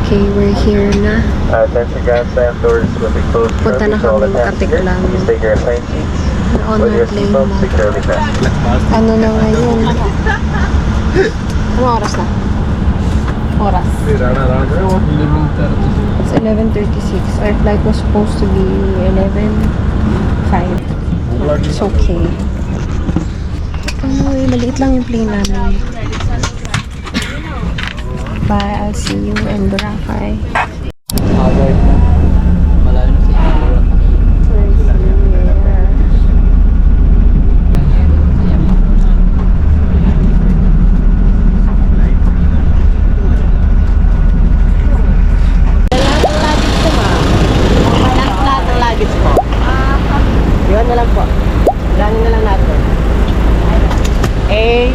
Okay, we're here na. Thanks for gas lamp doors will be closed. Punta na kami Katiklan. Stay here in plain seats. On With our your plane seatbelt na. securely fastened. Ano na ngayon? Anong oras na? Oras. It's 11:36. Our flight was supposed to be 11:05. It's okay. Ay, maliit lang yung plane namin. Bye, I'll see you in Boracay. Iwan na lang po. Bilangin na lang natin. Eh.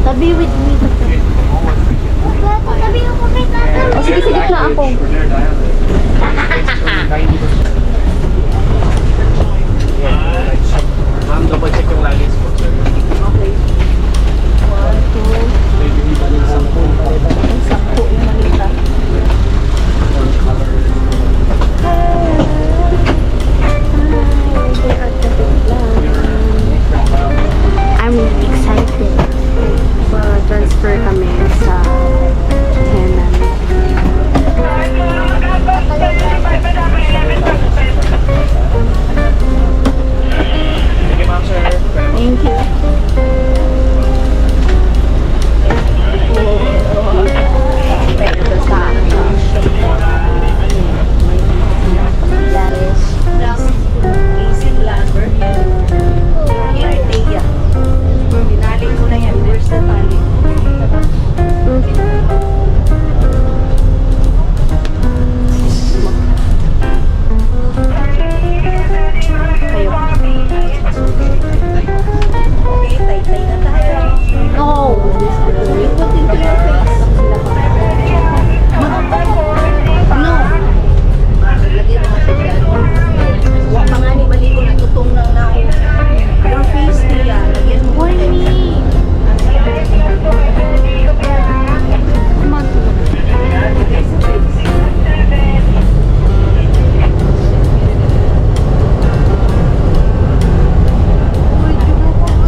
Tabi with me. Tabi ako kay tata. O sige, sige na ako. Ma'am, double check yung luggage po, sir. Okay. 1, 2. Ang sakto yung malita. I'm excited. Transfer kami sa Henan. Sige, ma'am, sir. Thank you. That is Easy Glamour. Artea. Binali ko na yan. Where's the tali? Kayo. Okay, tay-tay na tayo. No! You put into your face. No. Lagyan mo siya dyan. Huwag pa nga ni maligo na tutong lang na ako. Your face niya. Lagyan mo. Why me? Come on.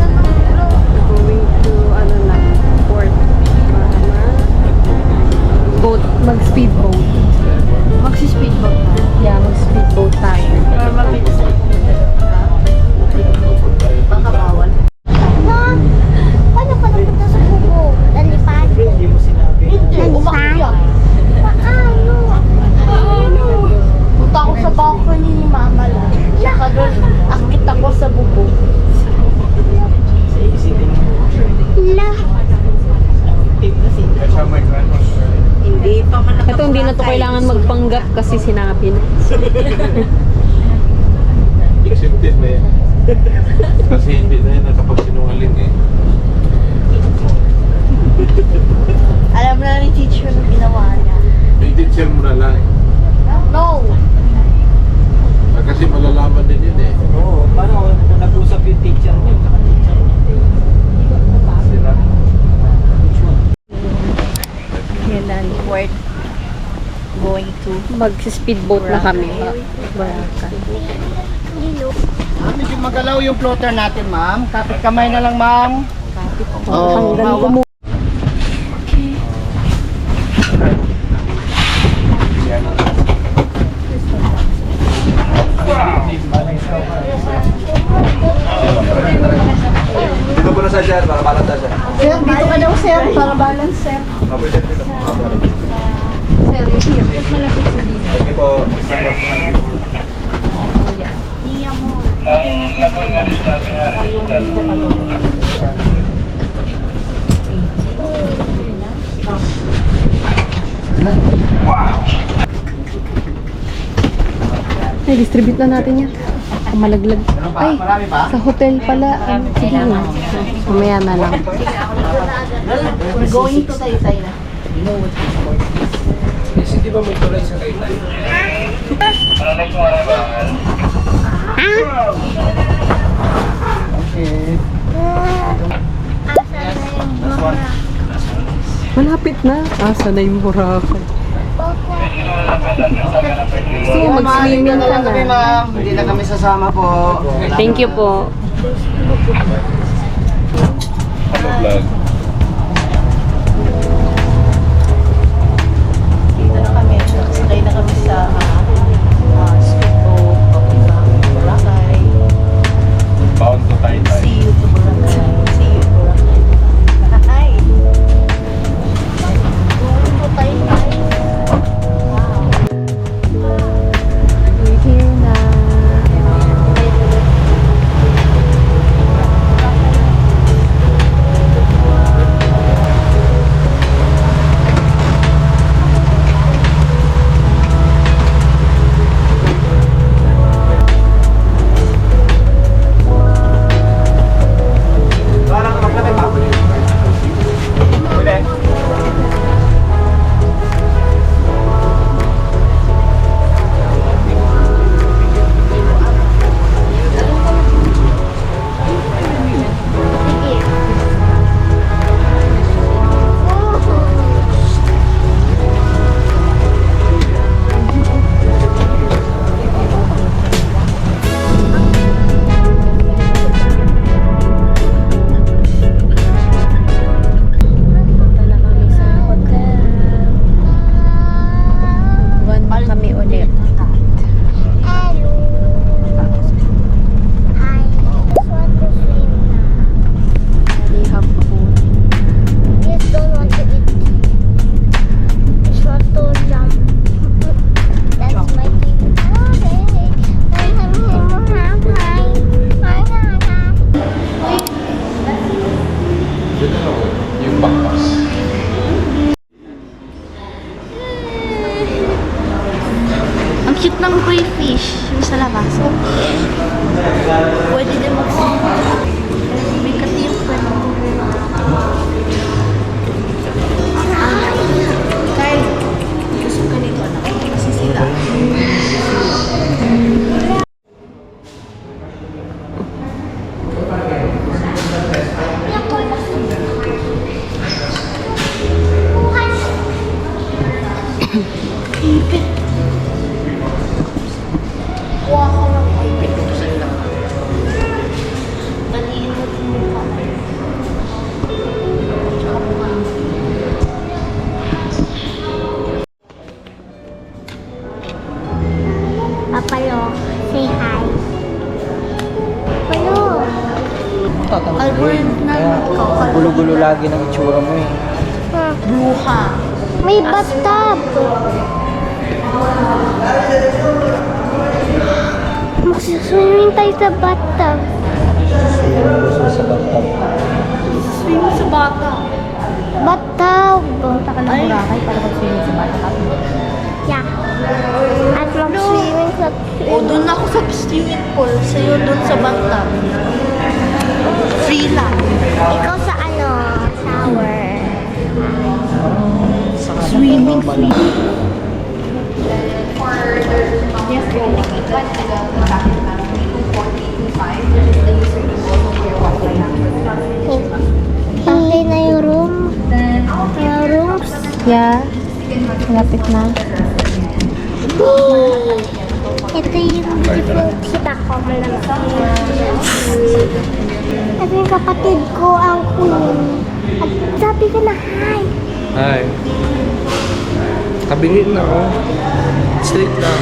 Going to, ano na, port. Boat. Mag-speedboat. Magsi-speedboat na. Yeah, mag-speedboat tayo. Or mabilis na. Baka bawal. Mom, paano ka napunta sa kubo? Lalipad? Hindi mo sinabi. Lalipad? Paano? Punta ako sa balcony ni Mama lang. Tsaka doon, akit ako sa bubong. La. Kasama my grandmother. Hindi pa man Ito, hindi na to kailangan magpanggap kasi sinabi na. Accepted na yan. Kasi hindi na yan nakapagsinungaling eh. Alam na ni teacher na ginawa niya. I-teacher mo na lang. No! Kasi malalaman din yun eh. Oo, paano kung nag-usap yung teacher mo? Sila. Henan Port. Going to Mag-speedboat na kami. Boracay. Medyo magalaw yung floater natin, ma'am. Kapit kamay na lang, ma'am. Oo, Hanggang hawak. kumu... Dito po na sa dyan, para balance siya. Sir, dito ka daw, sir. Para balance, sir. Pwede dito. Sir, here. Malapit sa dito. Sige po. Ay, distribute na natin yan. Malaglag. Ay, Marami pa? sa hotel pala. Sige na. Mamaya na lang. We're going to Taytay na. Kasi di ba may tulay sa Taytay? Okay. Na? Asa na yung Boracay? Gusto mo mag-swimming Maaari ka na kami, na? ma'am. Hindi na kami sasama po. Thank you po. Ano vlog? Dito na kami. Nakasakay na kami sa speedboat. Papuntang Boracay. Bound to Taytay. See you to Boracay. See you Boracay. Hi! We're here na. Tala kami sa hotel. Buwan na kami ulit. Hello. Hi. Just want to swim now. We have food. Just don't want to eat. Just want to jump. That's my favorite. Okay. Yung backpass. Ang cute ng crayfish yung sa labas. Pwede din may katiyok pa no? Kyle, gusto ka nito na. Kasi sila. Ipit. Kuha ko ng ipit. Baliin mo din yung mukha. Tsaka mukha. Papalo, say hi. Papalo. Albert na Gulo-gulo lagi ng itsura mo eh. Bruha. May bathtub. Magsiswimming tayo sa bathtub. Gusto sa bathtub. Swim sa bata. Bathtub. Punta ka ng Boracay para mag-swimming sa bathtub. Yeah. At mag-swimming sa O doon ako sa swimming pool. Sa'yo doon sa bathtub. Free lang. Ikaw sa ano? Shower. Swimming free. Hindi na yung room. Yung rooms. Yeah. Malapit na. Ito yung kita ko. Ito yung kapatid ko, ang queen. At sabi ko na hi. Hi. Tabingin na ako. Straight lang.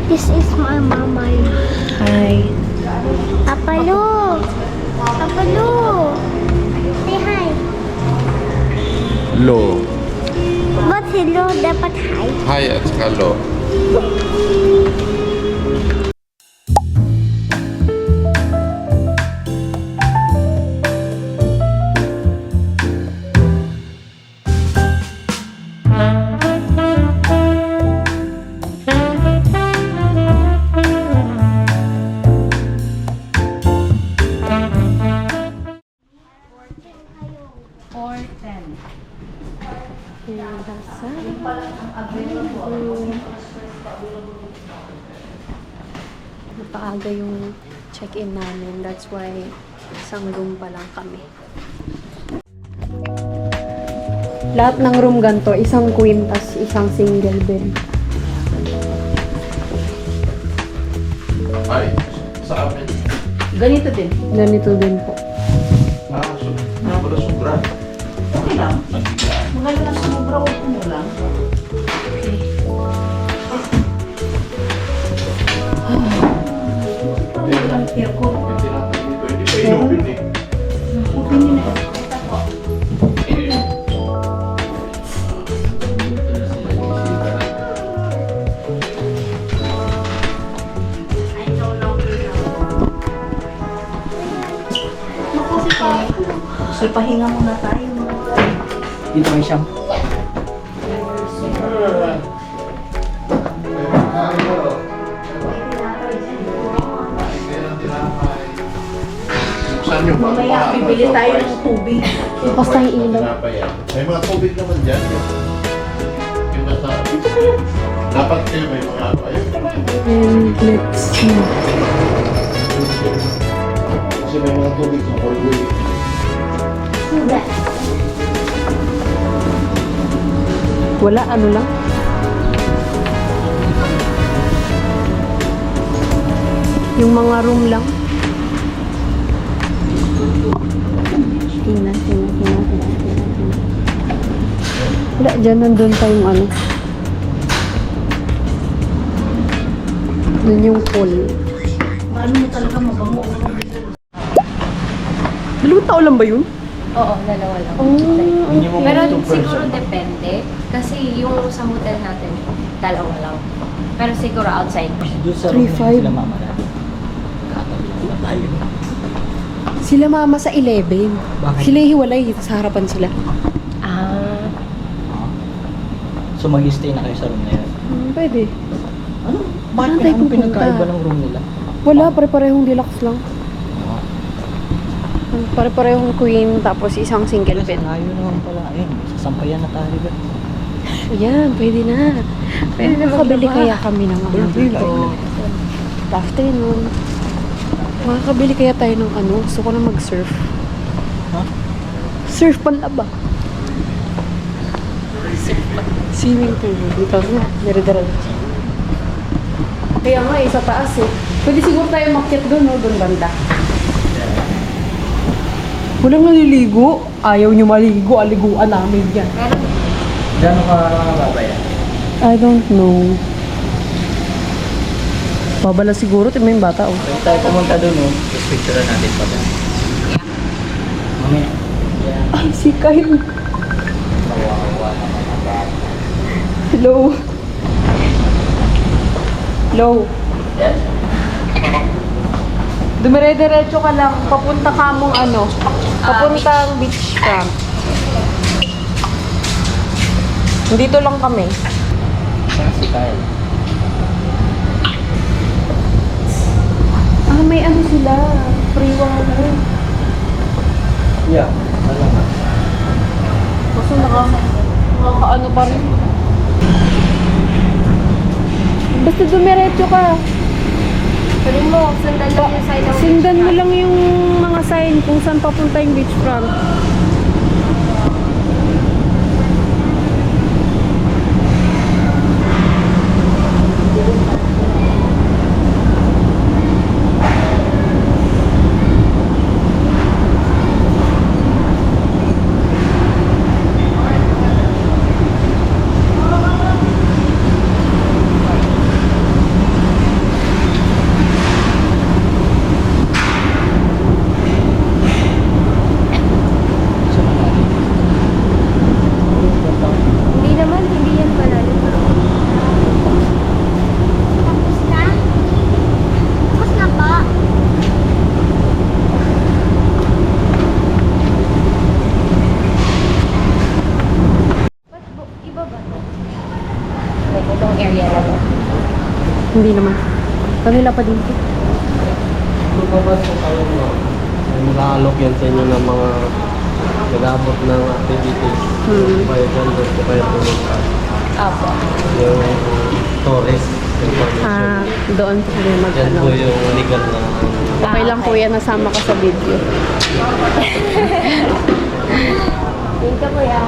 This is my mama. Hi. Apalo. Apalo. Say hi. Low. Ba't hello? Dapat hi. Hi at saka low. Napaaga yung check-in namin. That's why isang room pa lang kami. Lahat ng room ganito, isang queen, tas isang single bed. Ay, sa amin. Ganito din. Ganito din po. Wala sobra. Okay lang. Magaling lang sumubra, huwag mo lang. Okay. Ang aircon. Hindi pa inopin eh. Open nyo na. Ito po. So, pahinga muna tayo. Dito may siyam. Buksan nyo ba? Mamaya, bibili tayo ng tubig. Bukas tayo ilaw. May mga tubig naman dyan. Yung nasa... Dapat kayo may mga ano. Ayun. And let's see. Kasi may mga tubig sa hallway. Wala, ano lang. Yung mga room lang. Tingnan. Wala, dyan nandun pa yung ano. Dun yung pool. Paano mo talaga mabango? Dalawang tao lang ba yun? Oo, dalawa lang. Oh, Pero siguro depende. Kasi yung sa hotel natin, dalawa lang. Pero siguro outside. Doon sa room 3-5. na sila mama na. Katabi na tayo. Sila mama sa 11. Bakit? Sila hiwalay, sa harapan sila. Ah, So mag-stay na kayo sa room na yun. Pwede. Ano? Saan Bakit tayo anong pupunta? pinagkaiba ng room nila? Wala, pare-parehong deluxe lang. Pare-parehong queen, tapos isang single bed. Layo naman pala. Ayun, sasampayan na tayo ba? Ayan, pwede na. Pwede na makabili kaya kami ng ano dito. Afternoon. Makakabili kaya tayo ng ano? Gusto ko na mag-surf. Ha? Surf panlaba. Swimming pool. Dito na. Dire-diretso. Kaya nga, sa taas eh. Pwede siguro tayo makyat doon, no? Doon banda. Walang naliligo. Ayaw nyo maligo. Aliguan namin yan. pero Gano'n ka babayan? I don't know. Babala siguro. Tingnan mo yung bata, oh. Pwede tayo pumunta doon, no? Tapos picture natin pa doon. Mamaya. Yeah. Ay, si Kyle. Kawawa naman ang bata. Hello. Hello. Dumire-diretso ka lang. Papunta ka mong ano. Papuntang beach front. Dito lang kami. Saan si Kyle? Ah, may ano sila. Free water. Yeah. Ano nga? Kaso nakakaano pa rin. Basta dumiretso ka. sabi mo, sundan lang yung side ng Sindan mo lang yung mga sign kung saan papunta yung beach front. Hindi naman, hindi yan malalim. Tapos na? Tapos na ba? Iba ba to? Like, itong area na to. Hindi naman. Kanila pa dito. Lumabas po kayo mo. May mag-aalok yan sa inyo ng mga nag-aabot ng activities. Kaya dyan doon po kayo pumunta. Apo. Yung tourist information. Ah, doon po kami Yan mag-ano. po yung legal na Okay lang po yan, nasama ka sa video. Thank you, kuya.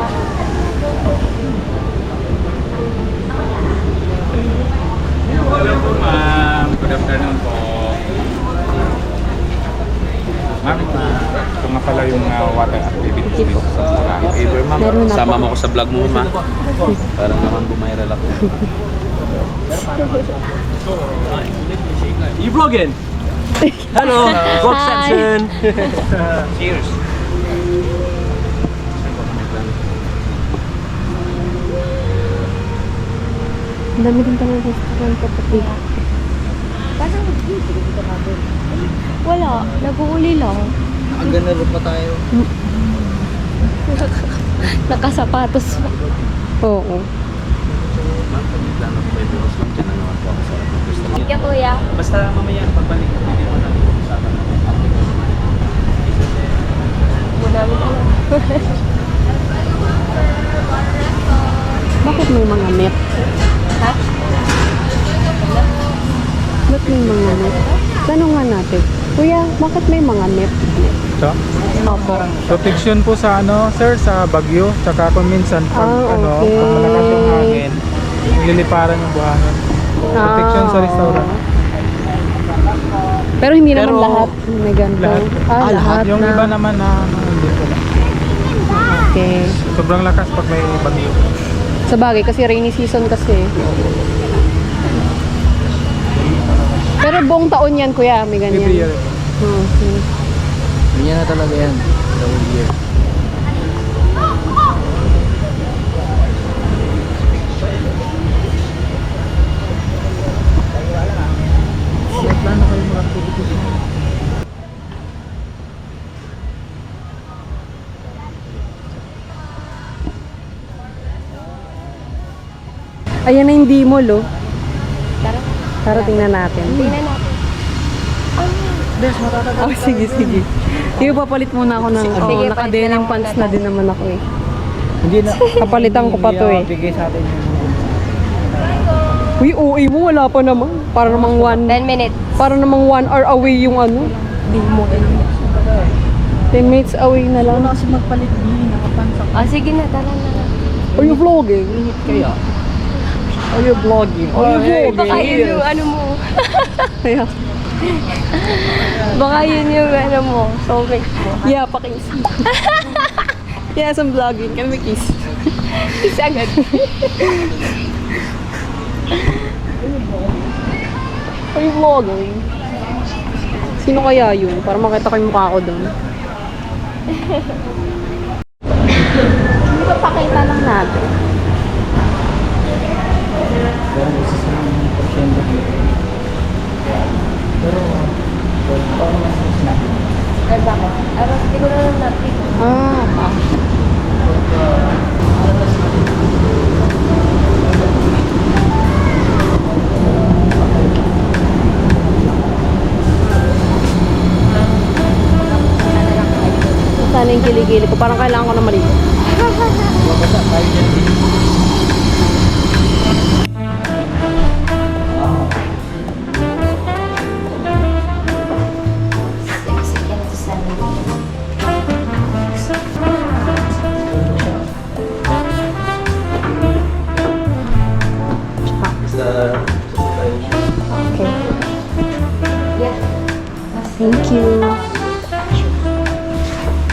Hello po, ma'am. Good afternoon po. Ma'am, ito nga pala yung water activities dito sa Boracay. Favor, ma'am. Meron na Sama po. mo ko sa vlog mo, ma. Para naman bumayral ako. You vlogging? Hello, Bob Samson. Cheers. Ang dami din pala ng restaurant kapatid. Parang hindi ka na doon. Wala, nag-uuli lang. Aga na rin pa tayo. Nakasapatos pa. Oo. Ma'am, pag-plano ko may bukas lang dyan na naman po ako sa gusto. Thank you, kuya. Basta mamaya pagbalik ko hindi mo natin usapan natin. Muna mo alam. Bakit may mga net? Ha? Bakit may mga net? Tanong nga natin. Kuya, bakit may mga net? So, Opo. protection po sa sir, sa bagyo. Tsaka kung minsan, pag, Ah, okay. pag malakas yung hangin, liliparan yung buhangin. Protection sa restaurant. Pero hindi naman Pero- lahat may ganito. Lahat. Lahat Yung na. iba naman na hindi ko lang. Okay. Sobrang lakas pag may bagyo. Sa bagay, kasi rainy season kasi. Pero buong taon yan, kuya, may ganyan. Every year. Okay. Ganyan na talaga yan. The whole year. Plano kayo mga activities mo? Ayan na yung D-Mall, oh. Tara. Tara, tingnan natin. Tingnan natin. Oh, sige, sige. Sige, papalit muna ako ng... Sige, Oh, naka-denim pants na din naman ako, eh. Hindi na. Kapalitan ko pa to, eh. Bigay sa atin yung Uy, OA mo, wala pa naman. Para namang 10 minutes. Para namang 1 hour away yung ano. 10 minutes away na lang. Kasi magpalit din, nakapansak. Ah, sige na, tara na. Are you vlogging? kaya. Are you vlogging? Are you vlogging? Baka yun yung ano mo. Kaya, Baka yun yung ano mo. Soulmate mo. yeah, pakis. Yes, I'm vlogging. Can we kiss? Kiss agad. Are you vlogging? Sino kaya yun? Para makita ko yung mukha ko doon. Hindi ba pakita lang natin? Pero isa sa mga porsyento dito. Pero, paano mas sinabi? Ay, bakit? Aras, hindi ko na lang natin. Ah. Sana yung kiligili ko. Parang kailangan ko na maligo. Basta tayo dyan din. Okay. Yeah. Thank you.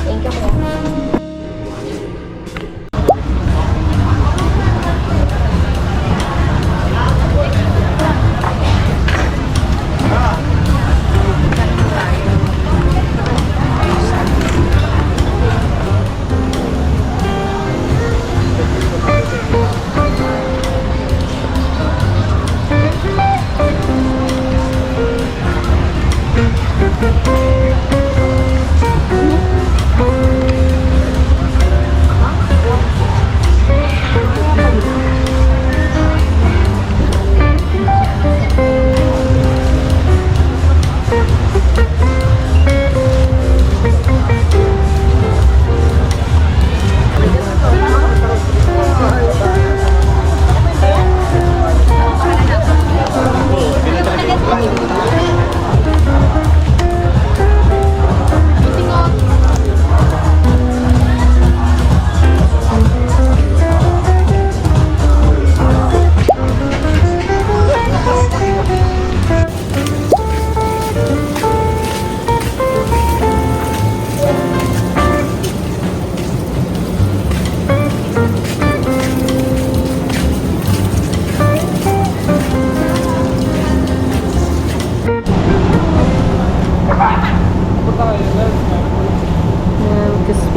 Thank you, kuya.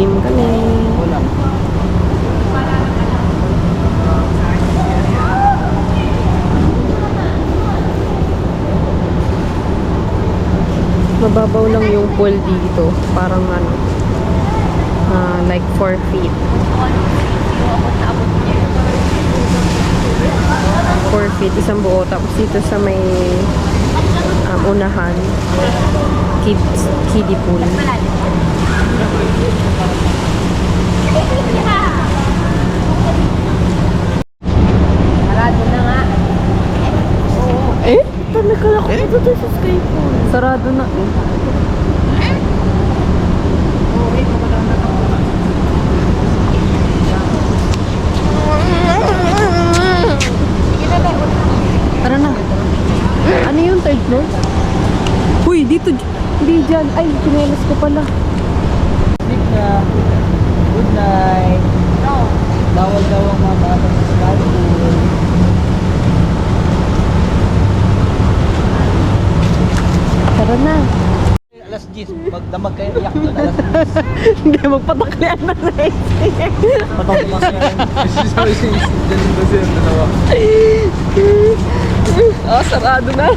Swim kami. Mababaw lang yung pool dito. Parang ano, like 4 feet. 4 feet, isang buo. Tapos dito sa may unahan, kiddie pool. Sarado na nga. Eh? Tama ka lang ako dito sa sky pool. Sarado na eh. Tara na. Ano yung third floor? Uy, dito. Hindi dyan. Ay, chinelas ko pala. Sleep na. Good night. Bawal daw ang mga bata sa school. Tara na. Alas 10, magdamag kayo, iyak doon, alas 10. Hindi, magpataklian na na Patong masaya. Oh, sarado na.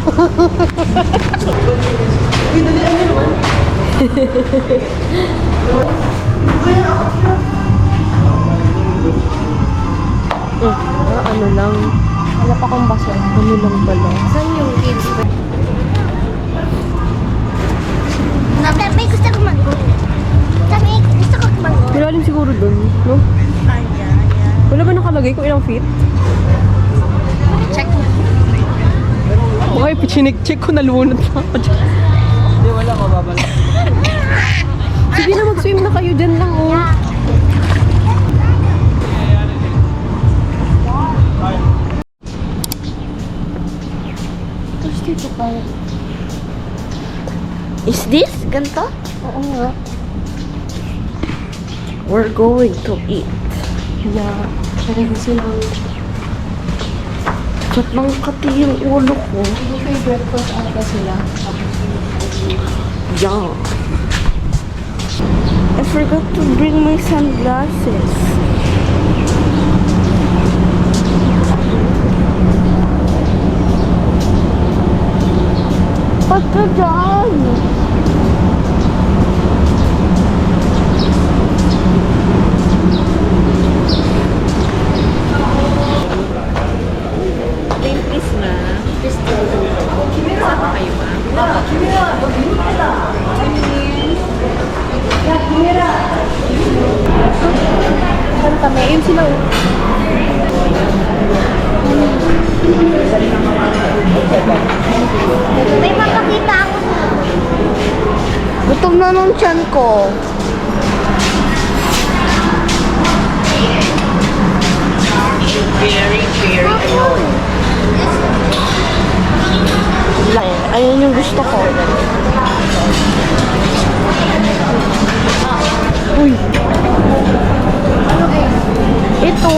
Ano lang. Wala pa kong baso. Ano lang pala. Saan yung kids? May gusto ko mag-go. May gusto ko mag-go. Pilalim siguro dun, no? Wala ba nakalagay kung ilang feet? Check. Okay, chinik-check ko, nalunod na ako dyan. Hindi, wala, mababala. Sige na, mag-swim na kayo dyan lang, oh. Tapos dito pa. Is this ganito? Oo nga. We're going to eat. Yeah. Kaya kasi lang. Ba't nang kati yung ulo ko? May breakfast ata sila. Yeah. I forgot to bring my sunglasses. Ba't ka dyan? Please na. Sama kayo ba? Saan kami? Ayun sila, oh. May makakita ako. Gutom na nung tiyan ko. Ayun yung gusto ko. Uy. Ito.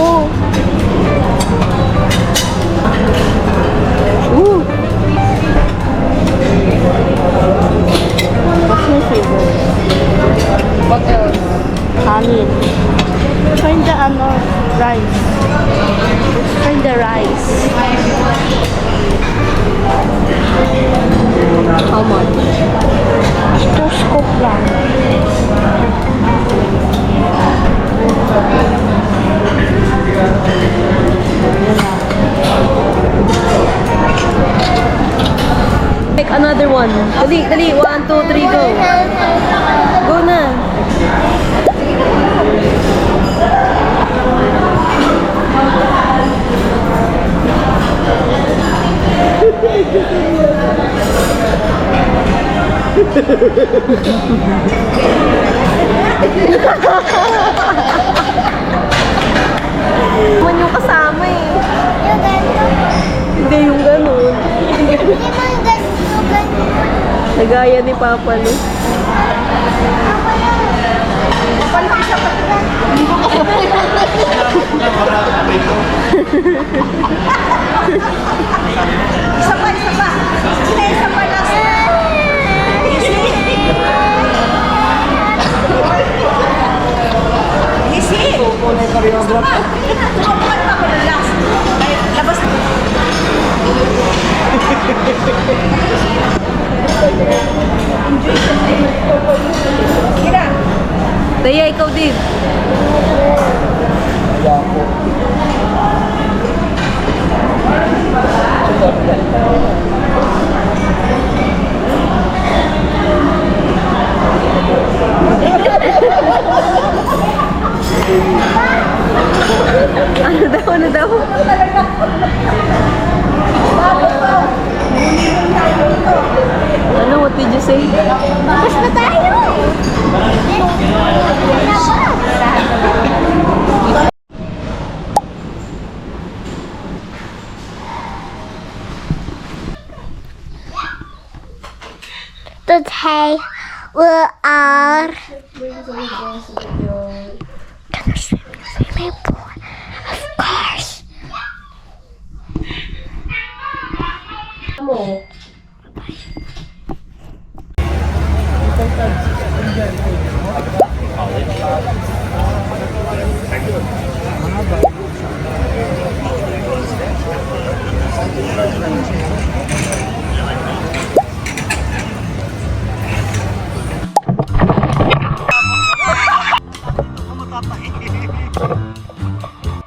What's my favorite? What else? Kanin. Find the rice. Find the rice. How much? 2 scoop lang. Take another one. Dali, dali. 1, 2, 3, go. Go na. Man yung kasama eh. Yung ganito. Hindi yung ganun. Hindi man ganito, ganito. Nagaya ni Papa, no? Isa pa, isa pa. Isa pa lang. Daya, ikaw din. Kaya po. Ano daw? Ano, what did you say? Tapos na tayo! Today we are gonna swim in the swimming pool, of course. Mo,